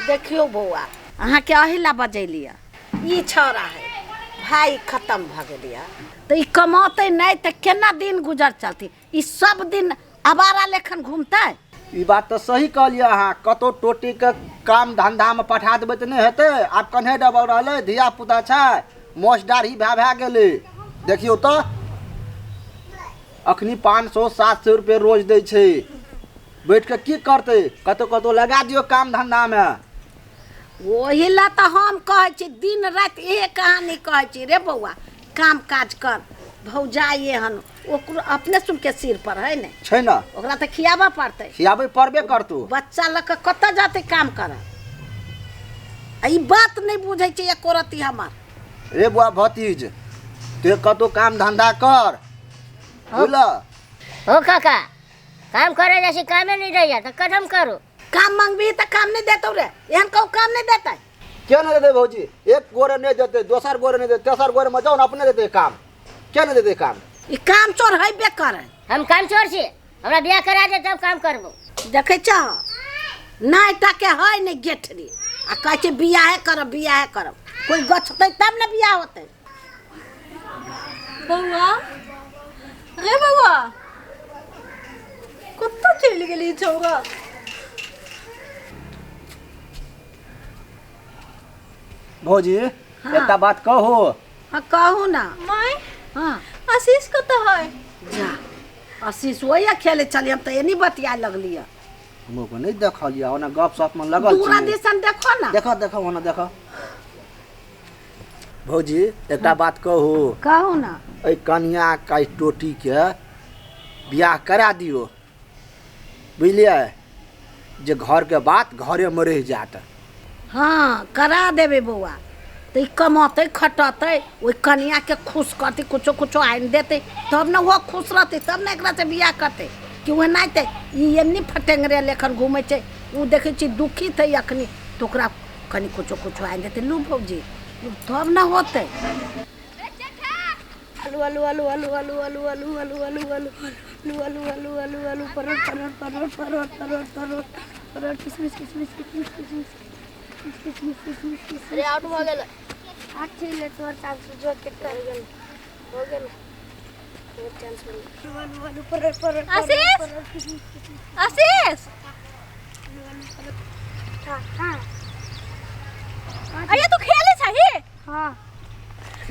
देखियो बउआ अहाँ के अहिला बजैलिया ई छौरा है भाई खत्म भ गेलिया तो ई कमाते नहीं तो केना दिन गुजर चलती ई सब दिन आवारा लेखन घूमते। ई बात तो सही कहलिए अहाँ कतो टोटी के काम धंधा में पठा देबै त नहीं हेतै। आब कन्हे डबल रहलै धिया पुता छै मोसदारी भए गेलै। देखियो तो अखनी 500-700 रुपये रोज दै छै बैठ के की करते कतो लगा दियो काम धंधा में। वही ला तो हम कहे छी दिन रात यही कहानी कहे छी रे बउआ काम काज कर भौजाइए हन ओकरो अपने सुन के सिर पर है ने छै ना ओकरा तो खियाबा पड़ते खियाबे पड़बे करतौ। बच्चा लग के कत जाते काम कर ई बात नहीं बुझे छै एको रती हमार। रे बुआ भतीज ते कतो काम धंधा कर बोला हो काका काम करे जैसे कामे नहीं रह तो कदम करो। काम मांगबी तो काम नहीं देतो रे एहन कहू काम नहीं देता क्या नहीं देते भौजी एक गोरे नहीं देते दोसर गोरे नहीं देते तेसर गोरे में जाओ ना अपने देते काम क्या नहीं देते काम। ई काम चोर है बेकार है हम काम चोर छी हमरा बियाह करा दे तब काम करबो। देखे छ नहीं टके है नहीं गेठरी आ कहे छै बियाह करब कोई गछतै तब ना बियाह होतै। बउआ रे बउआ कत्ता चलि गेली छौरा। भौजी एकटा बात कहो। हाँ कहू ना माय हाँ आशीष कत्ता है जा आशीष वही खेले चलिए हम तो एनी बतिया लगली हमको नहीं देखलिए ओना गप सप में लगल दूरा दिसन देखो ना देखो ओना देखो। भौजी एकटा बात कहू ना ए कन्या का टोटी के बियाह करा दियो बुझलिए जे घर के बात घरे में रह जात। हाँ करा देबे बउआ तो ई कमाते खटते वही कन्या के खुश करते कुछो आन देते तब ना वो खुश रहते तब ना एकरा से बियाह करते कि वह नहीं थे ई एनी फटेंगरे लेखन घूमे छे वो देखे छी दुखी थे अखनी तो ओकरा कनी कुछो आन देते लू भौजी तब ना होते। आलू आलू आलू आलू आलू आलू आलू आलू आलू आलू आलू आलू आलू आलू आलू परोट किसमिस अरे आउट हो गेल अच्छे ले तोर चांस जो के कर गेल हो गेल चांस आलू आलू परोट आशीष हां अरे तू खेले छही। हां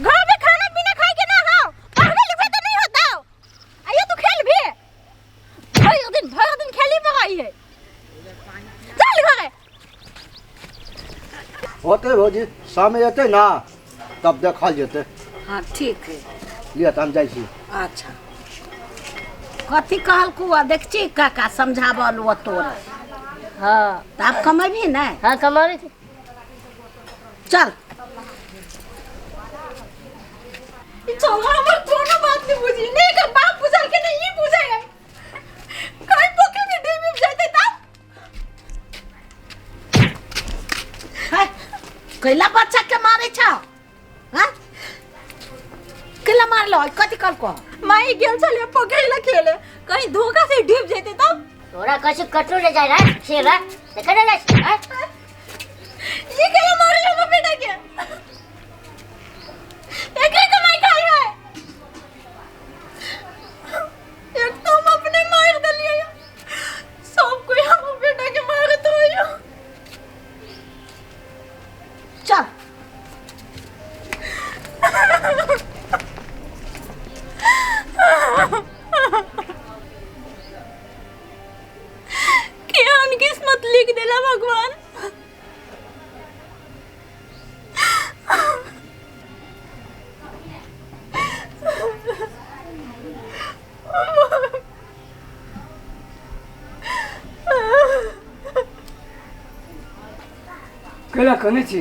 घर में खाना पीना खाए के ना हो पढ़े लिखे तो नहीं होता अरे तू खेल भी भर दिन खेली पकाई है चल घरे होते भौजी समय अते ना तब देखल जेते। हाँ ठीक है लिया हम जाइ छी। अच्छा कथी कहल कुआ देख छी काका समझावल वो तोर हां त आप कमेबी ना हां कमावे थी चल ई चौरा हमर कोनो बात नहीं बुझी नहीं कर बाप बुझल के नहीं ई बुझे है कहीं पोके में डे में जाते तब है कैला बच्चा के मारे छ हां कैला मारलो कथी कल को माई गेल चले पोके ला खेले कहीं धोखा से डूब जाते तब तोरा कैसे कटो ले जाए रे शेरा देखा ना ये केला मारे हम बेटा के एकरे कमाई खाई है एक तो हम अपने मार दलिए सब कोई हम बेटा के मारे तो है चल केहन किस्मत लिख देला भगवान। केला कने छी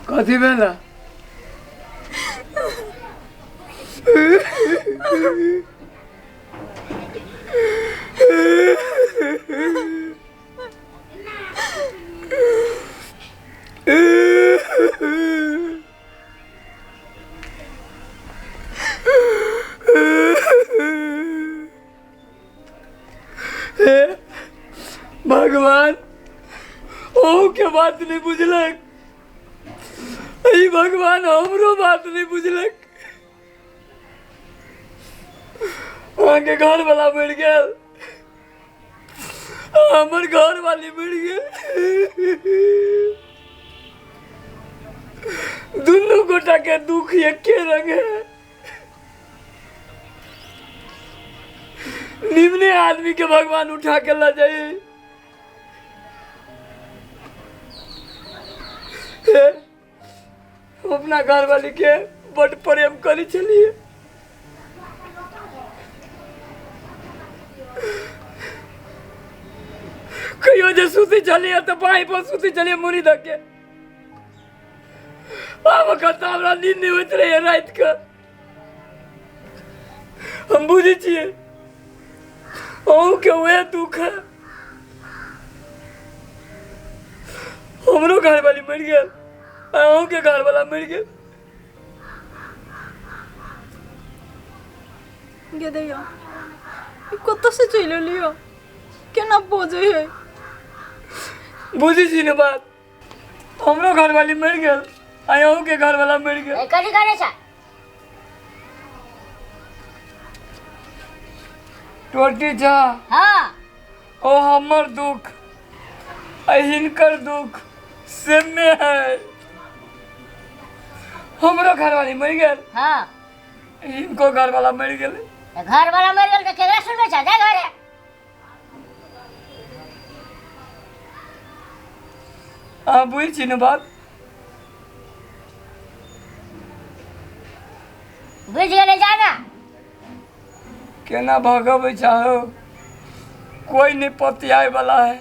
कथी भेला भगवान ओ के बात नहीं बुझलक, ई भगवान हमरो बात नहीं बुझलक। आगे घर वाला मर गया, हमर घर वाली मर गया। दुनू गोटा के दुख एके रंग है। निम्ने आदमी के भगवान उठा के ला जाए। अपना घर वाली के बड़ प्रेम करी चलिए, कहियो जे सुती चलिए तो बाई पर सुती चलिए मुड़ी धके। अब कहता हमरा नींद नहीं होत रहे रात का। हम बुझे छिए अहूँ के वे दुख है। हमरो घर वाली मर गया, अहूँ के घर वाला मर गया। गे दैया कत से चल लियो, केना बोझे है। बुझी छी ने बात, हमरो घर वाली मर गया, अहूँ के घर वाला मर गया। कथी करे छा? टोटी जा हाँ ओ हमर दुख हिनकर दुख से में है। हमरो घर वाली मर गया, हाँ इनको घर वाला मर गया। तो घर वाला मर गेल तो केकरा सुनबे छा? जा घरे। हाँ बुझी छी ने बात, बुझ गेले जाना। केना भगवे चाहो, कोई नहीं पतियाए वाला है।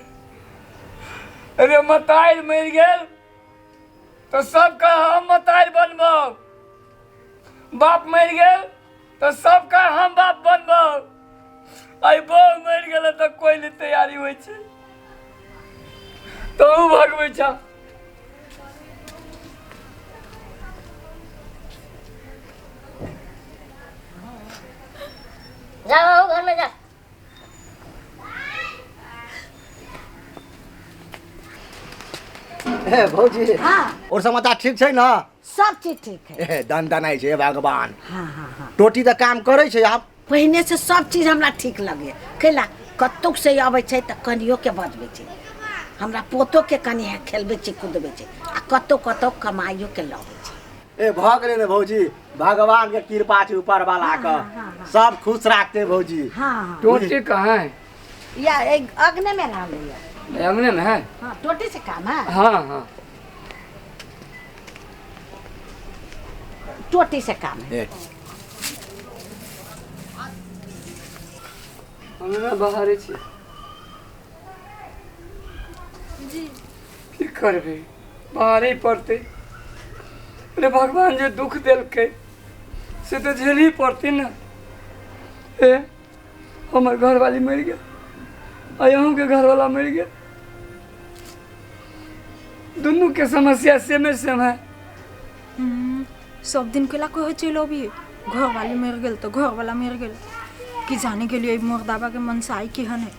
अरे मताइर मर गेल तो सबका हम मताइर बनबो, बाप मर गेल तो सबका हम बाप बनबो। आई बहू मर गेल तो कोई नहीं तैयारी होइ छै, तो भगवे छा। जाओ घर में जा। ए भौजी हाँ और समाचार ठीक छै ना? सब चीज ठीक है। ए दन दनाई छै भगवान। हाँ हाँ हाँ टोटी तो काम करे छै आप। पहिने से सब चीज हमरा ठीक लगे। कैला कतुक से आबै छै त कनियो के बजबै छै, हमरा पोतो के कनी है खेलबै छै कूदबै छै, आ कतो कतो कमाइयो के लबै छै। ए भ गेलै ने भौजी, भगवान के कृपा छै ऊपर वाला का, सब खुश रखते भौजी। हाँ हाँ टोटी कहाँ है? या एक अग्नि में रह लिया। अंगने में है? हाँ टोटी से काम है, हाँ हाँ टोटी से काम है। ए, अंगना बाहर छी जी की करबे, बाहरे पड़ते। अरे भगवान जो दुख दिलके से तो झेली पड़ती ना। ए हमर घर वाली मर गया, अहूँ के घर वाला मर गया। दोनों के समस्या सेम है। सब दिन केला कहे चलो भी घर वाली मर गेल तो घर वाला मर गेल, कि जाने के लिए मुर्दाबा के मन से आई कि हन है।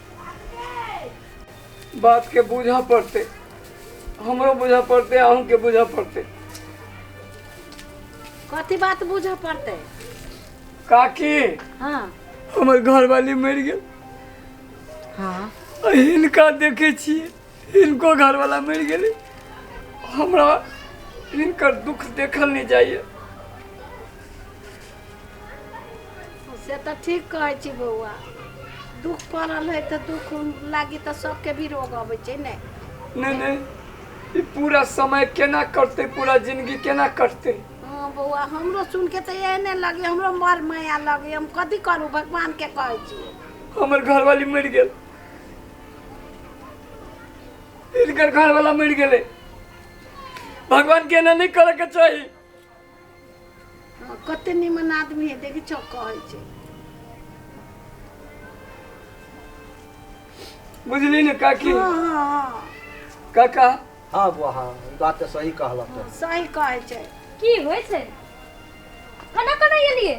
बात के बुझा पड़ते, हमरो बुझा पड़ते, अहूँ के बुझा पड़ते। कथी बात बुझे पड़ते? काकी हाँ हमर घर वाली मर गया, हाँ हिनका देखे छिए, हिनको घर वाला मर गेले। हमरा हिनकर दुख देखल नहीं जाइए। से तो ठीक कहै छी बौआ, दुख पड़ल है तो दुख लागी तो सबके भी रोग अबै छै ने। नहीं ये पूरा समय केना कटते, पूरा जिंदगी केना कटते। हाँ बौआ हमरो सुन के तो एहने लगे, हमरो मर माया लगे, हम कथी करू, भगवान के कहै छी। हमर घर वाली मर गेल, इनकर घर वाला मर गेले। भगवान के एना नहीं करे के चाहिए। हाँ, कते निमन आदमी है देखी छो कहै छै। बुझली ने काकी? हाँ हाँ हाँ काका हाँ बुआ हाँ बात तो सही कहलक तो। सही कहै छै। की होय छै? कना कना एलिए?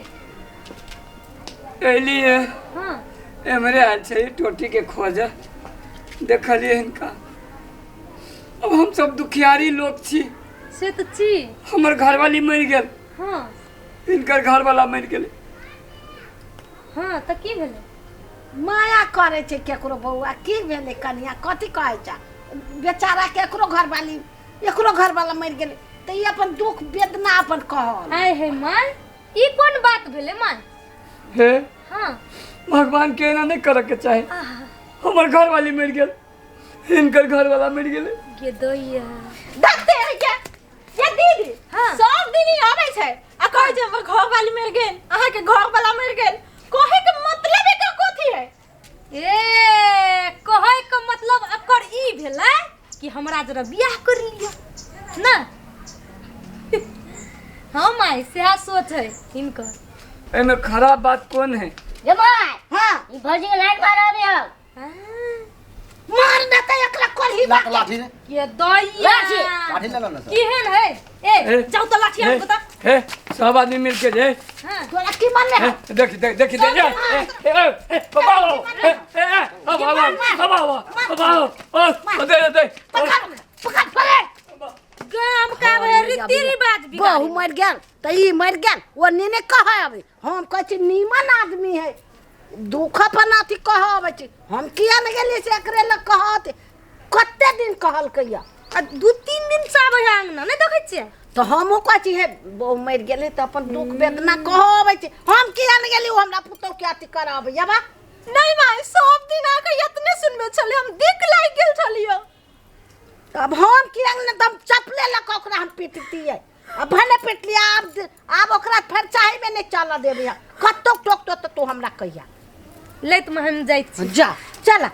एलिए हां एमरे आल छै टोटी के खोज। देखलिए इनका। अब हम सब दुखियारी लोग छी। से तो छी। हमर घरवाली मर गेल। हाँ इनकर घरवाला मर गेले। हाँ तो की भेले? माया करे छे केकरो बउआ की भेले कनिया कथी कहै छ बेचारा केकरो घरवाली एकरो घरवाला मर गेले त ई अपन दुख वेदना अपन कहल। आए हे मां ई कौन बात भेले मां? हे हाँ भगवान के एना नहीं करे के चाहे। हमर घरवाली मर गेल, इनकर घरवाला मर गेले। ये दैया देखते है क्या ये दीदी हाँ। सब दिन ही आबै छै आ कहै छै हमर घर वाली मर गेल, अहाँ के घर वाला मर गेल। कहे के मतलब एकर कथी है? ए कहे के मतलब एकर ई भेलै कि हमरा जरा बियाह कर लिया ना। हाँ माई सेहा सोच है इनकर। एमे खराब बात कौन है? जमाई हां ई भौजी के लाइन मारा अभी हम। मार देते एकरा कोल्ही लाख लाठी ने ये दैया लाठी ले लो ना सर। केहन है? ए जाओ तो लाठी हे, हमको बता। हे सब आदमी मिलके जे हां तोरा की मन हे, है देख देख देख देख जा बाबा दे दे पकड़ पकड़ गाम का रीति रिवाज बहु मर गेल त ई मर गेल वो नेने कहे अबे हम कहै छी नीमन आदमी है दुख अपन अथी कहबै छी हम किया न गेली से एकरे ल कहत कते दिन कहल कहिया दू तीन दिन से आबै अंगना नहीं देखै छियै तो हमो कहै छी हे बहु मर गेले त अपन दुख वेदना कहबै छी हम किया न गेली हमरा पुतौ के अथी कराबै याबा नहीं मां सब दिन आके इतने सुनबे छले हम दिक लाग गेल छलियो। अब हम किया न तब चपले ल ओकरा हम पीटतियै अब भने पीटलिया अब ओकरा फेर चाहे में नहीं चल देबै कत्तो टोक तो तू हमरा कहिया लैत में हम जाइत छी। जा चला